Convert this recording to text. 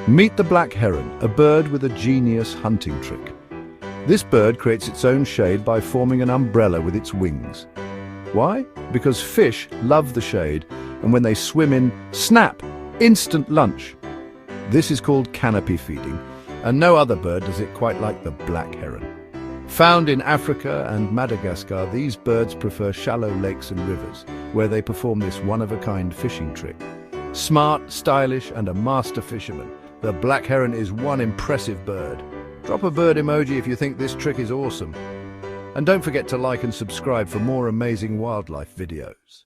Meet the black heron, a bird with a genius hunting trick. This bird creates its own shade by forming an umbrella with its wings. Why? Because fish love the shade, and when they swim in, snap, instant lunch. This is called canopy feeding, and no other bird does it quite like the black heron. Found in Africa and Madagascar, these birds prefer shallow lakes and rivers, where they perform this one-of-a-kind fishing trick. Smart, stylish, and a master fisherman, the black heron is one impressive bird. Drop a bird emoji if you think this trick is awesome. And don't forget to like and subscribe for more amazing wildlife videos.